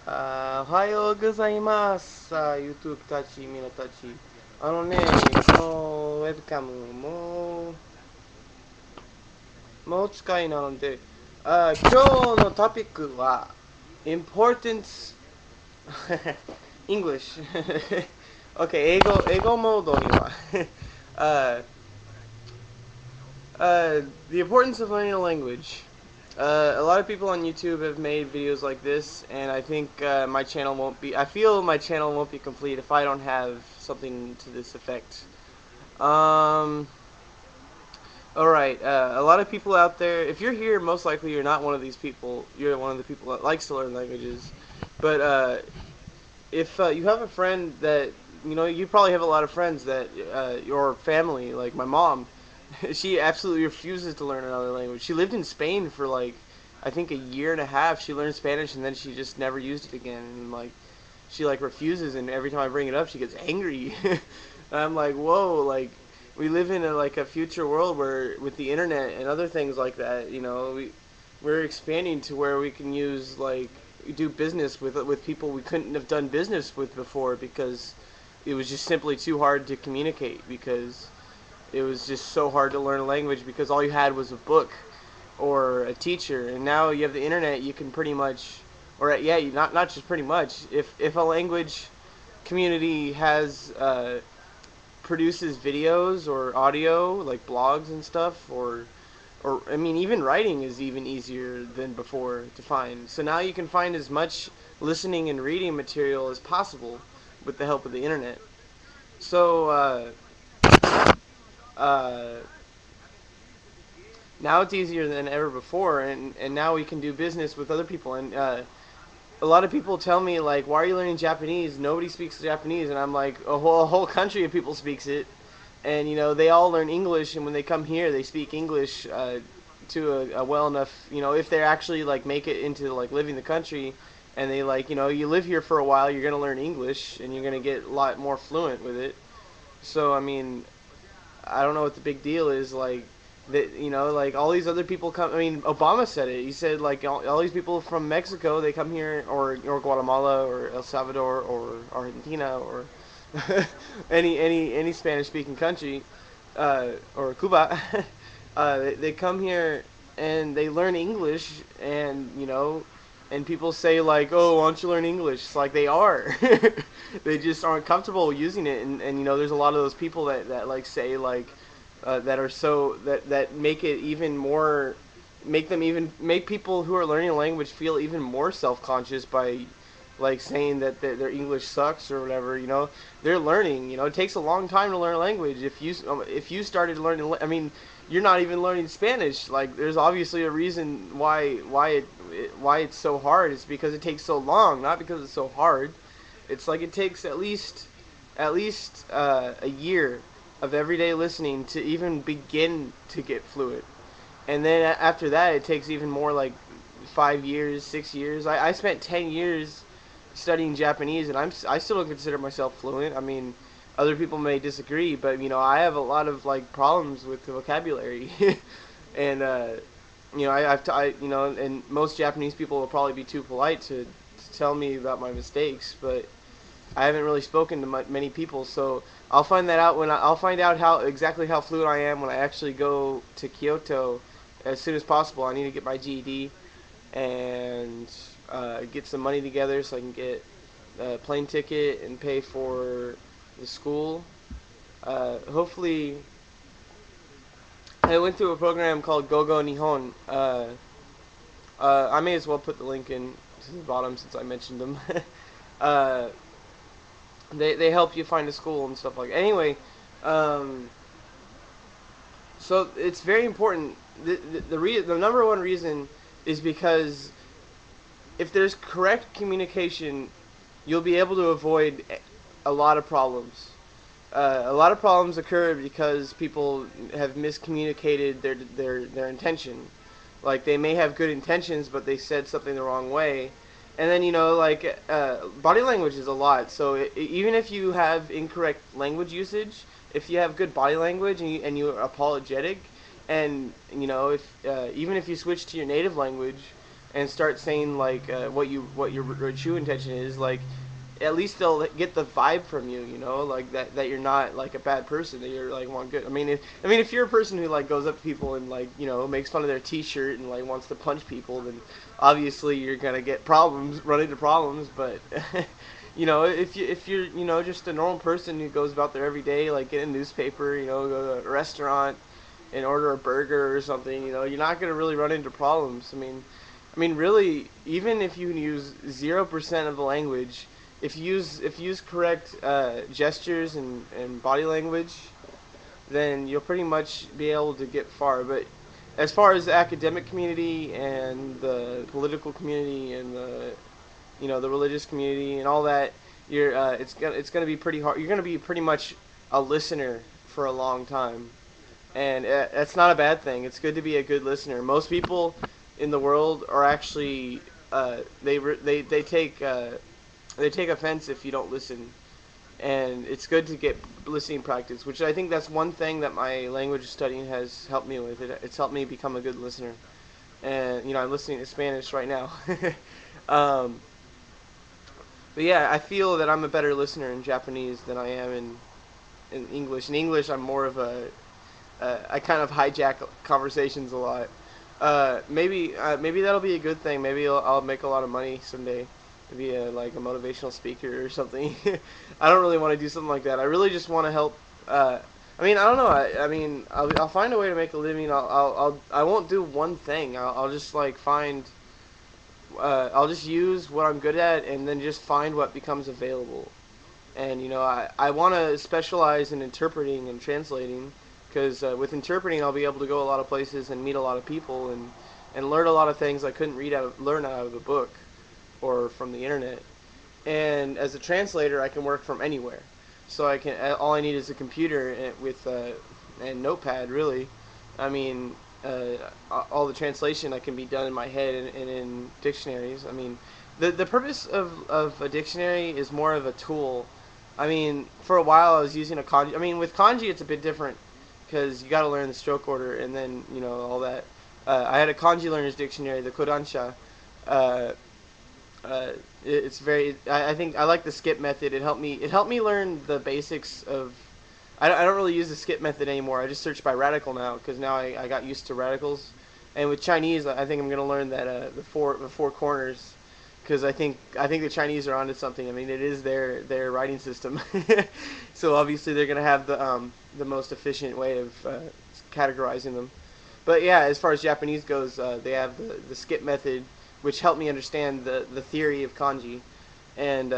おはようございます。さあ、YouTube たち、みなたち。このウェブカムもう使いなので、今日のトピックは、Importance English OK、英語モードにはuh, the importance of learning a language. A lot of people on YouTube have made videos like this, and I think my channel won't be. I feel my channel won't be complete if I don't have something to this effect. Um. All right. A lot of people out there. If you're here, most likely you're not one of these people. You're one of the people that likes to learn languages. But if you have a friend that you probably have a lot of friends that your family, like my mom, she absolutely refuses to learn another language. She lived in Spain for like I think a year and a half. She learned Spanish and then she just never used it again. And like she like refuses, and every time I bring it up, she gets angry. And I'm like, whoa, like we live in a future world where with the internet and other things like that, we're expanding to where we can use like do business with people we couldn't have done business with before because it was just simply too hard to communicate because it was just so hard to learn a language because all you had was a book or a teacher, and now you have the internet. You can pretty much, or yeah, not just pretty much. If a language community has produces videos or audio like blogs and stuff, or I mean even writing is even easier than before to find. So now you can find as much listening and reading material as possible with the help of the internet. So uh, now it's easier than ever before, and now we can do business with other people. And a lot of people tell me like, "Why are you learning Japanese? Nobody speaks Japanese." And I'm like, a whole country of people speaks it, and they all learn English. And when they come here, they speak English to a well enough. If they actually like make it into like living the country, and they like you live here for a while, you're gonna learn English, and you're gonna get a lot more fluent with it. So I mean, I don't know what the big deal is. Like that, like all these other people come. I mean, Obama said it. He said like all these people from Mexico, they come here, or Guatemala, or El Salvador, or Argentina, or any Spanish speaking country, or Cuba. They come here and they learn English, and and people say like, "Oh, why don't you learn English?" It's like they are. They just aren't comfortable using it, and there's a lot of those people that like say like that are so that make it even more, make people who are learning a language feel even more self-conscious by like saying that their English sucks or whatever. They're learning. It takes a long time to learn a language. If you started learning, I mean, you're not even learning Spanish. Like, there's obviously a reason why it's so hard. It's because it takes so long, not because it's so hard. It's like it takes at least a year of everyday listening to even begin to get fluent, and then after that, it takes even more, like 5 years, 6 years. I spent 10 years studying Japanese, and I still don't consider myself fluent. I mean, other people may disagree, but I have a lot of like problems with the vocabulary, and and most Japanese people will probably be too polite to tell me about my mistakes, but I haven't really spoken to many people, so I'll find that out I'll find out how exactly how fluent I am when I actually go to Kyoto as soon as possible. I need to get my GED and get some money together so I can get a plane ticket and pay for the school. Hopefully, I went through a program called Gogo Nihon. I may as well put the link in to the bottom since I mentioned them. uh, they help you find a school and stuff like that. Anyway, um, so it's very important. The number one reason is because if there's correct communication, you'll be able to avoid a lot of problems. A lot of problems occur because people have miscommunicated their intention. Like, they may have good intentions, but they said something the wrong way. And then like body language is a lot. So even if you have incorrect language usage, if you have good body language and you're apologetic, and if even if you switch to your native language and start saying like what your true intention is, like at least they'll get the vibe from you, you know, like that you're not like a bad person, that you're like want good. If you're a person who like goes up to people and like, you know, makes fun of their T-shirt and like wants to punch people, then obviously you're gonna get problems, run into problems. But you know, if you're you know just a normal person who goes about there every day, like get a newspaper, you know, go to a restaurant and order a burger or something, you know, you're not gonna really run into problems. Really, even if you use 0% of the language, if you use correct gestures and body language, then you'll pretty much be able to get far. But as far as the academic community and the political community and the religious community and all that, it's gonna be pretty hard. You're gonna be pretty much a listener for a long time, and that's not a bad thing. It's good to be a good listener. Most people in the world are actually they take offense if you don't listen, and it's good to get listening practice, which I think that's one thing that my language studying has helped me with. It's helped me become a good listener, and I'm listening to Spanish right now. um, but yeah, I feel that I'm a better listener in Japanese than I am in English. In English, I'm more of I kind of hijack conversations a lot. Maybe that'll be a good thing. Maybe I'll make a lot of money someday to be like a motivational speaker or something. I don't really want to do something like that. I really just want to help. I don't know. I'll find a way to make a living. I won't do one thing. I'll just like find. I'll just use what I'm good at and then just find what becomes available. And I want to specialize in interpreting and translating, because with interpreting I'll be able to go a lot of places and meet a lot of people and learn a lot of things I couldn't learn out of a book or from the internet. And as a translator, I can work from anywhere. So all I need is a computer and Notepad, really. I mean, all the translation can be done in my head and in dictionaries. The purpose of a dictionary is more of a tool. For a while I was using a kanji. With kanji it's a bit different, because you got to learn the stroke order and then all that. I had a kanji learner's dictionary, the Kodansha. It's very. I think I like the skip method. It helped me learn the basics of. I don't really use the skip method anymore. I just search by radical now, because now I got used to radicals. And with Chinese, I think I'm gonna learn that the four corners, because I think the Chinese are onto something. It is their writing system, so obviously they're gonna have the most efficient way of categorizing them. But yeah, as far as Japanese goes, they have the skip method, which helped me understand the theory of kanji, and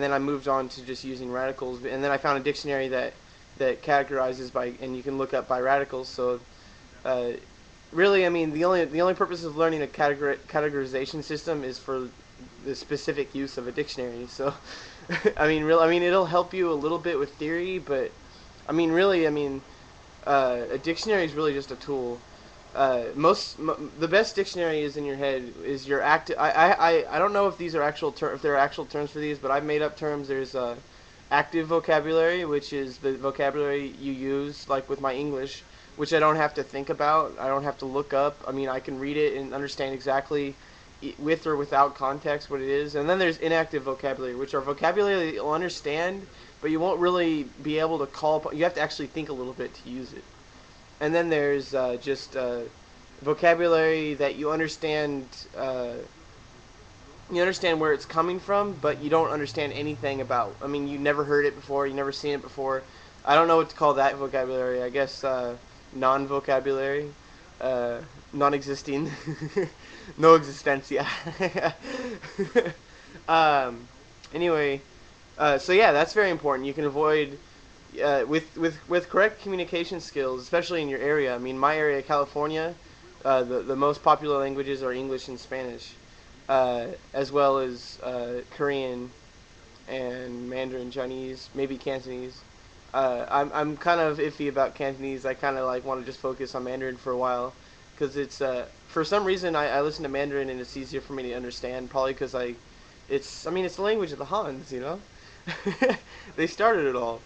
then I moved on to just using radicals, and then I found a dictionary that categorizes by, and you can look up by radicals. So really, the only purpose of learning a categorization system is for the specific use of a dictionary. So it'll help you a little bit with theory, but a dictionary is really just a tool. The best dictionary is in your head. Is your active. I don't know if these are if there are actual terms for these, but I've made up terms. There's active vocabulary, which is the vocabulary you use, like with my English, which I don't have to think about. I don't have to look up. I can read it and understand exactly, with or without context, what it is. And then there's inactive vocabulary, which are vocabulary that you'll understand, but you won't really be able to call upon. You have to actually think a little bit to use it. And then there's just vocabulary that you understand. You understand where it's coming from, but you don't understand anything about. You never heard it before. You never seen it before. I don't know what to call that vocabulary. I guess non-vocabulary, non-existing, no existencia. Anyway, so yeah, that's very important. You can avoid. With correct communication skills, especially in your area. My area, California, the most popular languages are English and Spanish, as well as Korean and Mandarin, Chinese, maybe Cantonese. I'm kind of iffy about Cantonese. I kind of want to just focus on Mandarin for a while, because it's for some reason I listen to Mandarin and it's easier for me to understand. Probably because it's the language of the Hans, They started it all.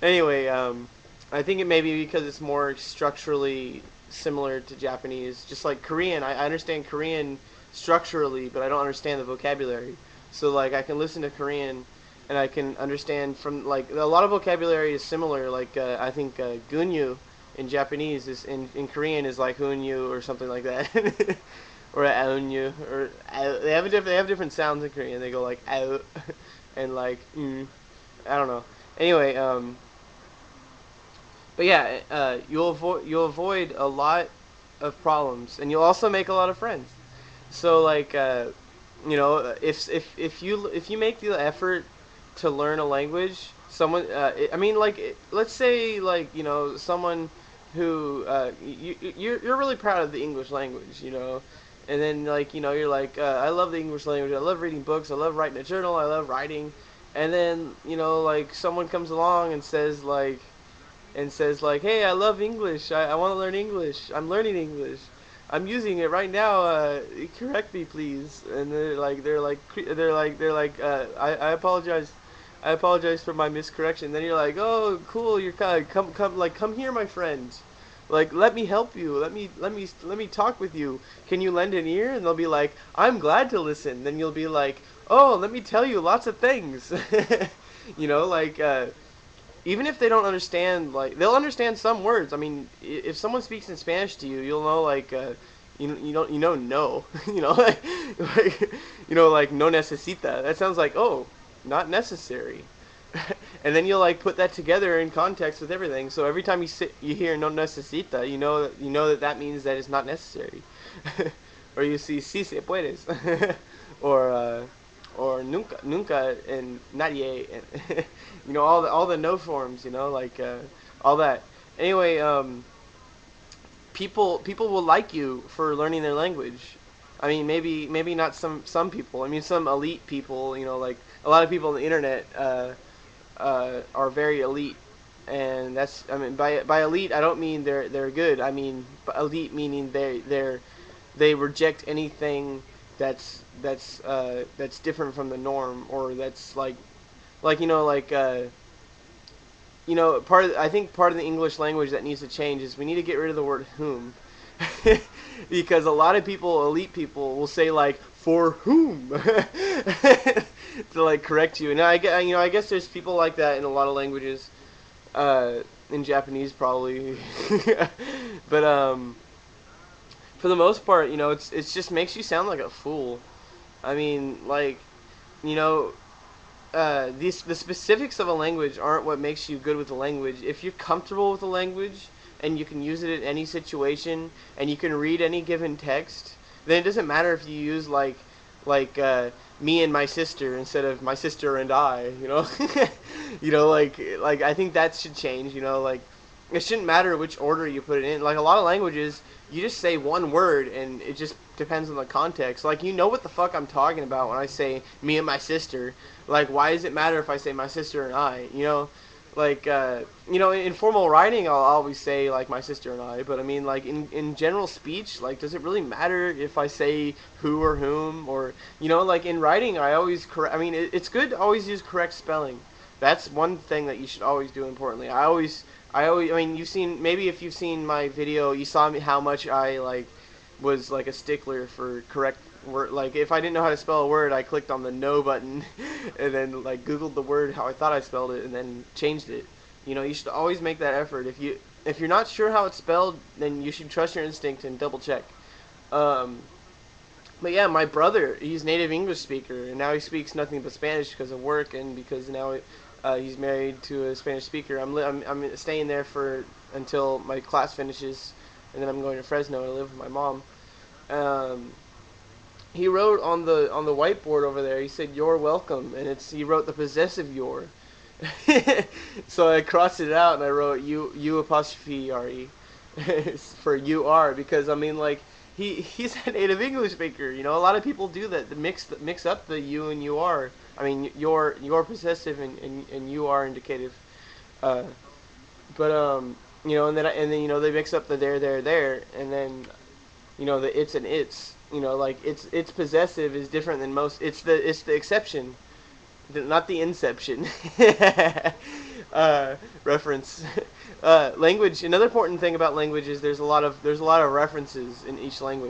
Anyway, I think it may be because it's more structurally similar to Japanese. Just like Korean, I understand Korean structurally, but I don't understand the vocabulary. So like I can listen to Korean, and I can understand from like a lot of vocabulary is similar. Like I think gunyu in Japanese is in Korean is like hunyu or something like that, or aunyu, or they have different sounds in Korean. They go like out and like I don't know. Anyway, but yeah, you'll avoid a lot of problems, and you'll also make a lot of friends. So like if you make the effort to learn a language, someone I mean like let's say like someone who you're really proud of the English language, and then like you're like I love the English language, I love reading books, I love writing a journal, I love writing, and then like someone comes along and says like hey, I love English, I want to learn English, I'm learning English, I'm using it right now, correct me please. And I apologize, for my miscorrection. Then you're like, oh cool, you're kind of come here my friend, like let me help you, let me talk with you, can you lend an ear? And they'll be like, I'm glad to listen. Then you'll be like, oh, let me tell you lots of things. Even if they don't understand, like they'll understand some words. I mean, if someone speaks in Spanish to you, you'll know like no, like no necesita. That sounds like, oh, not necessary. And then you'll like put that together in context with everything. So every time you hear no necesita, you know that means that it's not necessary. Or you see si se puedes, or nunca and nadie, and all the no forms, like all that. Anyway, people will like you for learning their language. I mean, maybe not some people. I mean, some elite people. Like a lot of people on the internet are very elite, and that's, I mean, by elite I don't mean they're good. I mean elite meaning they reject anything that's different from the norm, or that's like I think part of the English language that needs to change is we need to get rid of the word whom. Because a lot of people, elite people, will say like for whom to like correct you. And I guess there's people like that in a lot of languages, in Japanese probably. But for the most part, it's just makes you sound like a fool. I mean, like, the specifics of a language aren't what makes you good with the language. If you're comfortable with the language and you can use it in any situation and you can read any given text, then it doesn't matter if you use like me and my sister instead of my sister and I. Like I think that should change. Like it shouldn't matter which order you put it in. Like a lot of languages, you just say one word and it just depends on the context. Like what the fuck I'm talking about when I say me and my sister. Like why does it matter if I say my sister and I? Like in formal writing I'll always say like my sister and I, but I mean like in general speech, like does it really matter if I say who or whom? Or like in writing I always correct. I mean it's good to always use correct spelling. That's one thing that you should always do importantly. I mean if you've seen my video, you saw how much I like was like a stickler for correct word. Like if I didn't know how to spell a word, I clicked on the no button and then like googled the word how I thought I spelled it and then changed it. You should always make that effort. If you're not sure how it's spelled, then you should trust your instinct and double check. But yeah, my brother, he's native English speaker, and now he speaks nothing but Spanish because of work and because now he's married to a Spanish speaker. I'm staying there until my class finishes, and then I'm going to Fresno to live with my mom. He wrote on the whiteboard over there, he said "you're welcome," and he wrote the possessive "you're." So I crossed it out and I wrote you apostrophe re for you are, because I mean like he's a native English speaker. A lot of people do that, mix up the you and you are. I mean you're possessive and you are indicative. And then they mix up the there, and then the it's and it's. Like it's possessive is different than most. It's the exception. not the Inception reference. Language. Another important thing about language is there's a lot of references in each language.